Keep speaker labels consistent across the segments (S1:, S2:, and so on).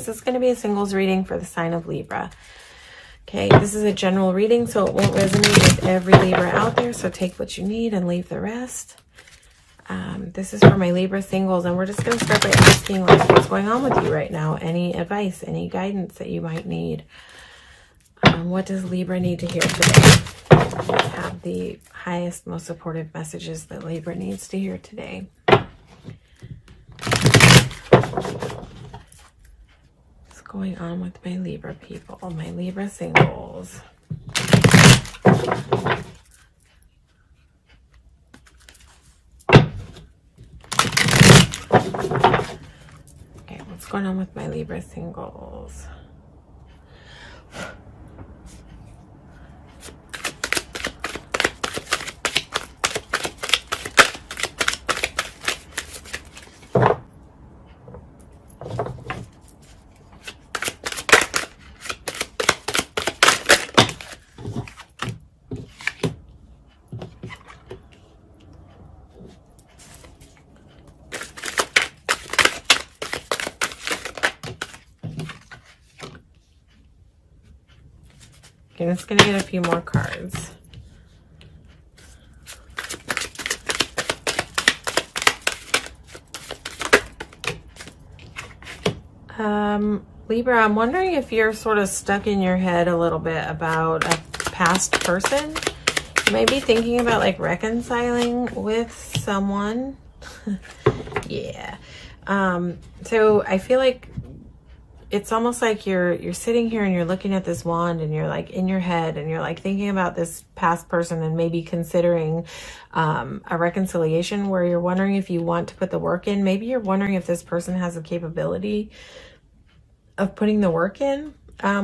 S1: This is going to be a singles reading for the sign of Libra. Okay, this is a general reading, so it won't resonate with every Libra out there, so take what you need and leave the rest. This is for my Libra singles, and we're just going to start by asking, like, what's going on with you right now? Any advice, any guidance that you might need? What does Libra need to hear today? Have the highest, most supportive messages that Libra needs to hear today. What's going on with my Libra people, my Libra singles? Okay, what's going on with my Libra singles? Okay, I'm just going to get a few more cards. Libra, I'm wondering if you're sort of stuck in your head a little bit about a past person. You might be thinking about like reconciling with someone. Yeah. So I feel like it's almost like you're sitting here and you're looking at this wand and you're like in your head and you're like thinking about this past person and maybe considering a reconciliation where you're wondering if you want to put the work in. Maybe you're wondering if this person has the capability of putting the work in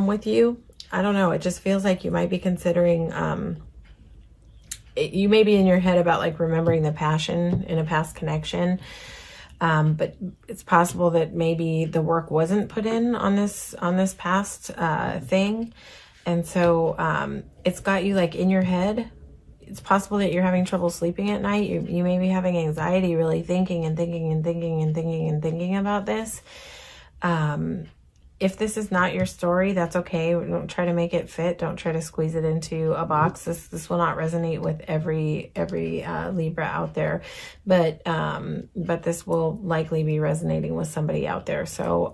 S1: with you. I don't know. It just feels like you might be considering, you may be in your head about like remembering the passion in a past connection. But it's possible that maybe the work wasn't put in on this past thing. And so it's got you like in your head. It's possible that you're having trouble sleeping at night. You may be having anxiety, really thinking about this. If this is not your story, that's okay. Don't try to make it fit. Don't try to squeeze it into a box. This will not resonate with every Libra out there, but this will likely be resonating with somebody out there. So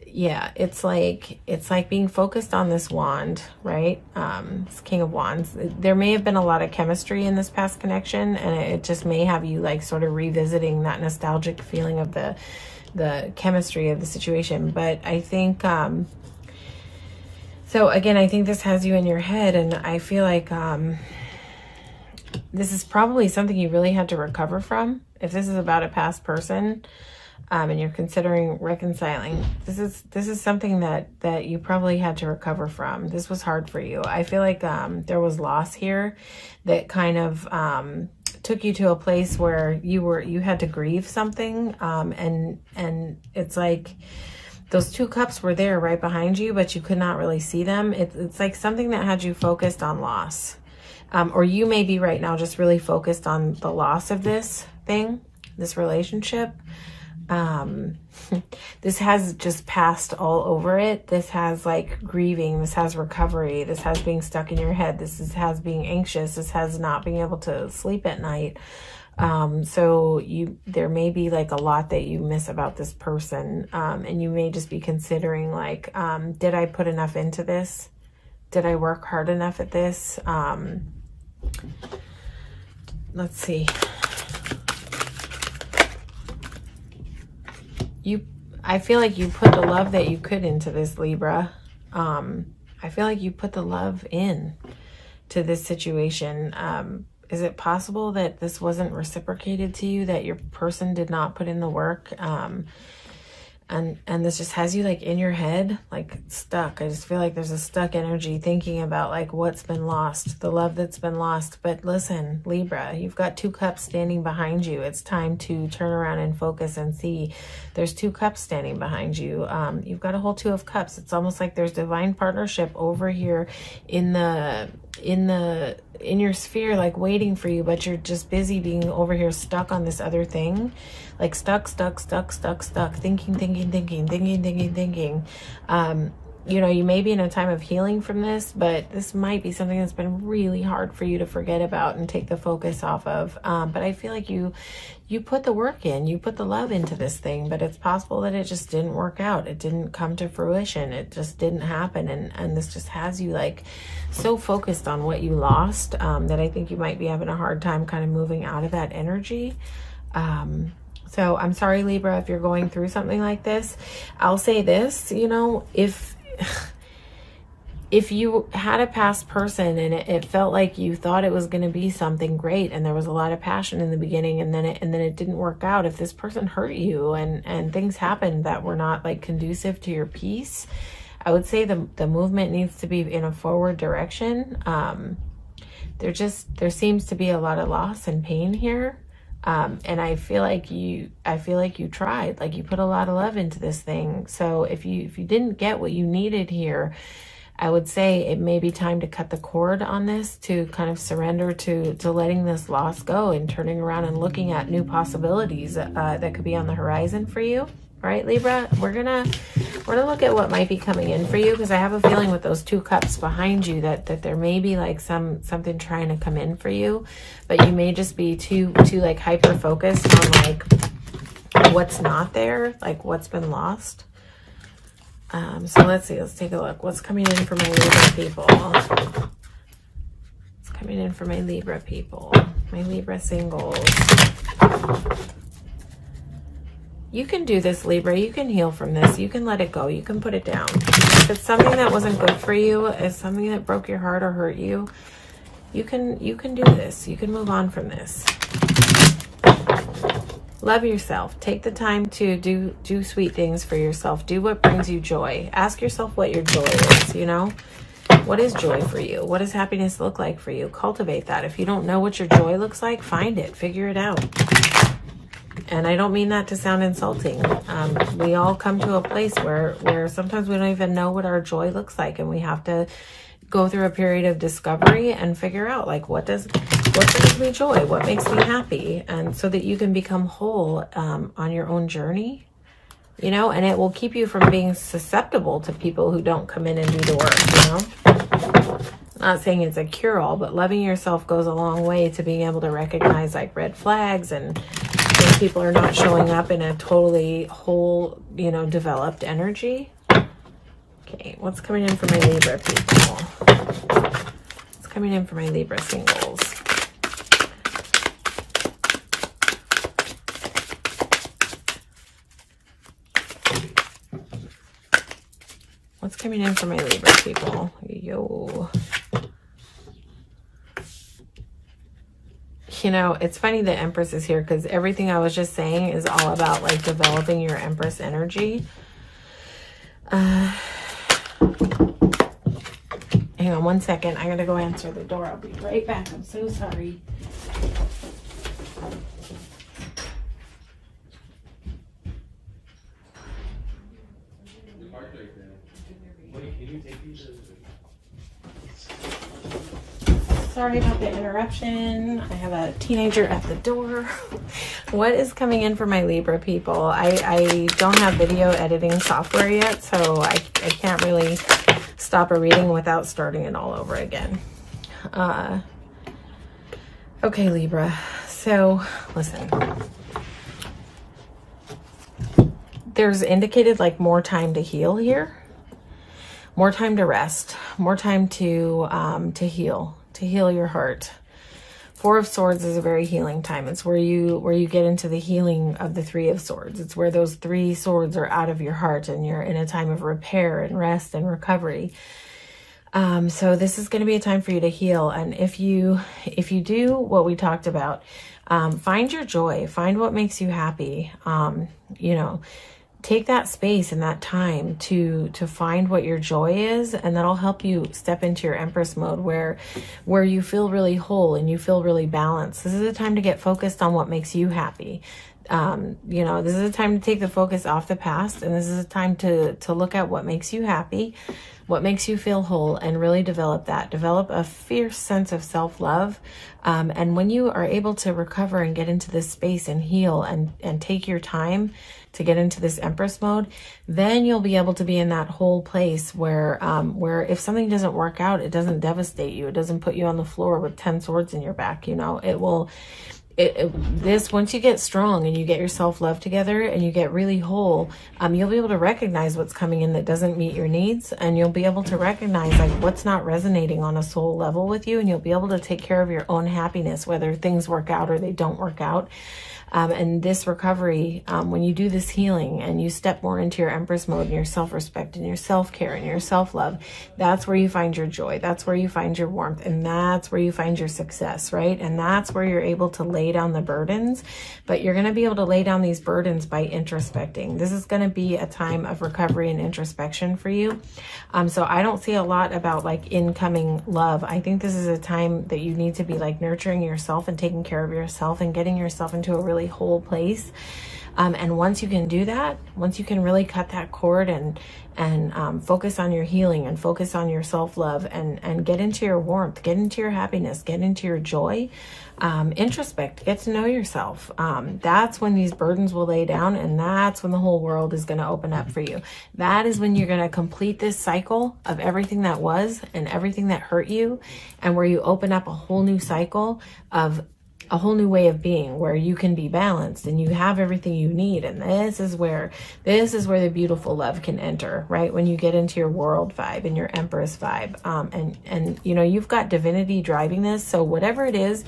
S1: yeah, it's like being focused on this wand, right? It's King of Wands. There may have been a lot of chemistry in this past connection, and it just may have you like sort of revisiting that nostalgic feeling of the chemistry of the situation. But I think, so again, I think this has you in your head, and I feel like this is probably something you really had to recover from. If this is about a past person, and you're considering reconciling, this is something that you probably had to recover from. This was hard for you. I feel like there was loss here that kind of took you to a place where you had to grieve something, and it's like those two cups were there right behind you, but you could not really see them. It's like something that had you focused on loss, or you may be right now just really focused on the loss of this thing, this relationship. This has just passed all over it. This has like grieving. This has recovery. This has being stuck in your head. Has being anxious. This has not being able to sleep at night. So there may be like a lot that you miss about this person. And you may just be considering like, did I put enough into this? Did I work hard enough at this? Let's see. I feel like you put the love that you could into this, Libra. I feel like you put the love in to this situation. Is it possible that this wasn't reciprocated to you, that your person did not put in the work? And this just has you like in your head, like stuck. I just feel like there's a stuck energy thinking about like what's been lost, the love that's been lost. But listen, Libra, you've got two cups standing behind you. It's time to turn around and focus and see. There's two cups standing behind you. You've got a whole two of cups. It's almost like there's divine partnership over here in the in your sphere, like waiting for you, but you're just busy being over here stuck on this other thing, like stuck, thinking. You know, you may be in a time of healing from this, but this might be something that's been really hard for you to forget about and take the focus off of. But I feel like you put the work in, you put the love into this thing, but it's possible that it just didn't work out. It didn't come to fruition. It just didn't happen. And this just has you like so focused on what you lost, that I think you might be having a hard time kind of moving out of that energy. So I'm sorry, Libra, if you're going through something like this. I'll say this, you know, if you had a past person and it felt like you thought it was going to be something great and there was a lot of passion in the beginning, and then it didn't work out, if this person hurt you and things happened that were not like conducive to your peace, I would say the movement needs to be in a forward direction. There seems to be a lot of loss and pain here. And I feel like you tried, like you put a lot of love into this thing. So if you didn't get what you needed here, I would say it may be time to cut the cord on this, to kind of surrender to letting this loss go and turning around and looking at new possibilities that could be on the horizon for you. All right, Libra, we're gonna look at what might be coming in for you, because I have a feeling with those 2 cups behind you that there may be like something trying to come in for you, but you may just be too like hyper focused on like what's not there, like what's been lost. So let's see, let's take a look. What's coming in for my Libra people? What's coming in for my Libra people? My Libra singles. You can do this, Libra. You can heal from this. You can let it go. You can put it down. If it's something that wasn't good for you, if something that broke your heart or hurt you, you can do this. You can move on from this. Love yourself. Take the time to do sweet things for yourself. Do what brings you joy. Ask yourself what your joy is, you know? What is joy for you? What does happiness look like for you? Cultivate that. If you don't know what your joy looks like, find it. Figure it out. And I don't mean that to sound insulting. We all come to a place where sometimes we don't even know what our joy looks like, and we have to go through a period of discovery and figure out like what brings me joy, what makes me happy, and so that you can become whole on your own journey, you know, and it will keep you from being susceptible to people who don't come in and do the work, you know. I'm not saying it's a cure-all, but loving yourself goes a long way to being able to recognize like red flags and when people are not showing up in a totally whole, you know, developed energy. Okay, what's coming in for my Libra people? What's coming in for my Libra singles? What's coming in for my Libra people? Yo. You know, it's funny the Empress is here, because everything I was just saying is all about like developing your Empress energy. Hang on one second. I gotta go answer the door. I'll be right back. I'm so sorry. Sorry about the interruption. I have a teenager at the door. What is coming in for my Libra people? I don't have video editing software yet, so I can't really stop a reading without starting it all over again. Okay, Libra. So, listen. There's indicated like more time to heal here. More time to rest. More time to heal. To heal your heart. 4 of Swords is a very healing time. It's where you get into the healing of the 3 of Swords. It's where those 3 swords are out of your heart and you're in a time of repair and rest and recovery. So this is going to be a time for you to heal. And if you do what we talked about, find your joy, find what makes you happy. You know, take that space and that time to find what your joy is, and that'll help you step into your Empress mode where you feel really whole and you feel really balanced. This is a time to get focused on what makes you happy. You know, this is a time to take the focus off the past, and this is a time to look at what makes you happy, what makes you feel whole, and really develop that. Develop a fierce sense of self-love. And when you are able to recover and get into this space and heal and take your time to get into this Empress mode, then you'll be able to be in that whole place where if something doesn't work out, it doesn't devastate you. It doesn't put you on the floor with 10 swords in your back. You know, it will, once you get strong and you get your self-love together and you get really whole, you'll be able to recognize what's coming in that doesn't meet your needs, and you'll be able to recognize like what's not resonating on a soul level with you, and you'll be able to take care of your own happiness, whether things work out or they don't work out. And this recovery, when you do this healing and you step more into your Empress mode and your self-respect and your self-care and your self-love, that's where you find your joy. That's where you find your warmth. And that's where you find your success, right? And that's where you're able to lay down the burdens. But you're going to be able to lay down these burdens by introspecting. This is going to be a time of recovery and introspection for you. So I don't see a lot about like incoming love. I think this is a time that you need to be like nurturing yourself and taking care of yourself and getting yourself into a really whole place. And once you can do that, once you can really cut that cord and focus on your healing and focus on your self-love and get into your warmth, get into your happiness, get into your joy, introspect, get to know yourself. That's when these burdens will lay down, and that's when the whole world is going to open up for you. That is when you're going to complete this cycle of everything that was and everything that hurt you, and where you open up a whole new cycle of a whole new way of being, where you can be balanced and you have everything you need. And this is where the beautiful love can enter, right? When you get into your world vibe and your Empress vibe. And you know, you've got divinity driving this. So whatever it is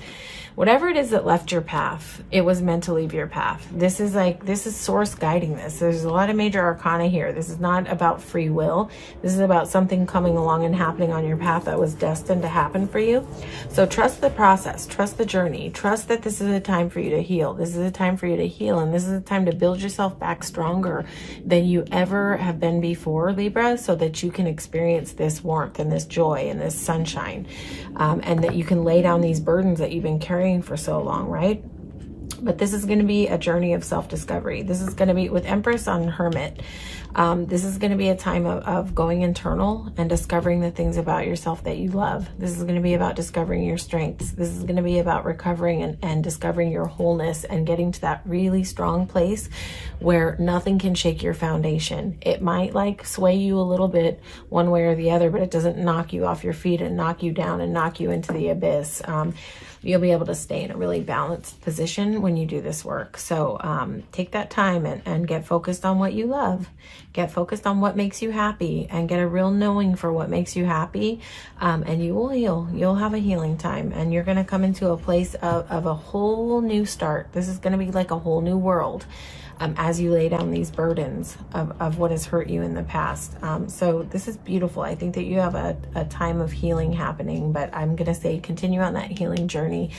S1: that left your path, it was meant to leave your path. This is source guiding this. There's a lot of major arcana here. This is not about free will. This is about something coming along and happening on your path that was destined to happen for you. So trust the process, trust the journey, trust that this is a time for you to heal. This is a time for you to heal, and this is a time to build yourself back stronger than you ever have been before, Libra, so that you can experience this warmth and this joy and this sunshine, and that you can lay down these burdens that you've been carrying for so long, right? But this is going to be a journey of self-discovery. This is going to be with Empress on Hermit. This is going to be a time of going internal and discovering the things about yourself that you love. This is going to be about discovering your strengths. This is going to be about recovering and discovering your wholeness and getting to that really strong place where nothing can shake your foundation. It might like sway you a little bit one way or the other, but it doesn't knock you off your feet and knock you down and knock you into the abyss. You'll be able to stay in a really balanced position when you do this work. So take that time and get focused on what you love. Get focused on what makes you happy and get a real knowing for what makes you happy. And you will heal. You'll have a healing time, and you're going to come into a place of a whole new start. This is going to be like a whole new world. As you lay down these burdens of what has hurt you in the past. So this is beautiful. I think that you have a time of healing happening, but I'm going to say continue on that healing journey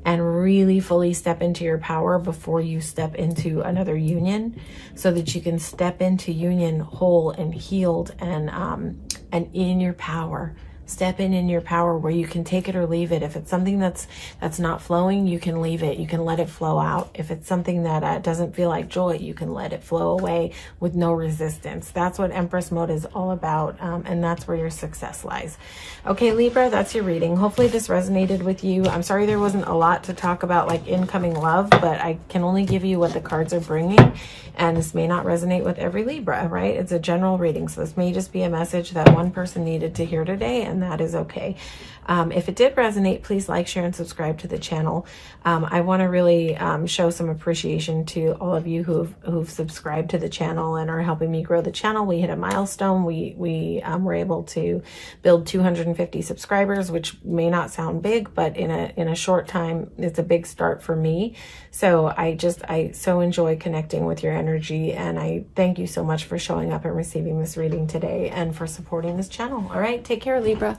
S1: and really fully step into your power before you step into another union, so that you can step into union whole and healed and in your power. Step in your power where you can take it or leave it. If it's something that's not flowing, you can leave it. You can let it flow out. If it's something that doesn't feel like joy, you can let it flow away with no resistance. That's what Empress mode is all about, and that's where your success lies. Okay, Libra, that's your reading. Hopefully this resonated with you. I'm sorry there wasn't a lot to talk about like incoming love, but I can only give you what the cards are bringing, and this may not resonate with every Libra, right? It's a general reading, so this may just be a message that one person needed to hear today, and that is okay. If it did resonate, please like, share, and subscribe to the channel. I want to really show some appreciation to all of you who've subscribed to the channel and are helping me grow the channel. We hit a milestone. We were able to build 250 subscribers, which may not sound big, but in a short time, it's a big start for me. So I so enjoy connecting with your energy, and I thank you so much for showing up and receiving this reading today and for supporting this channel. All right, take care, Libra.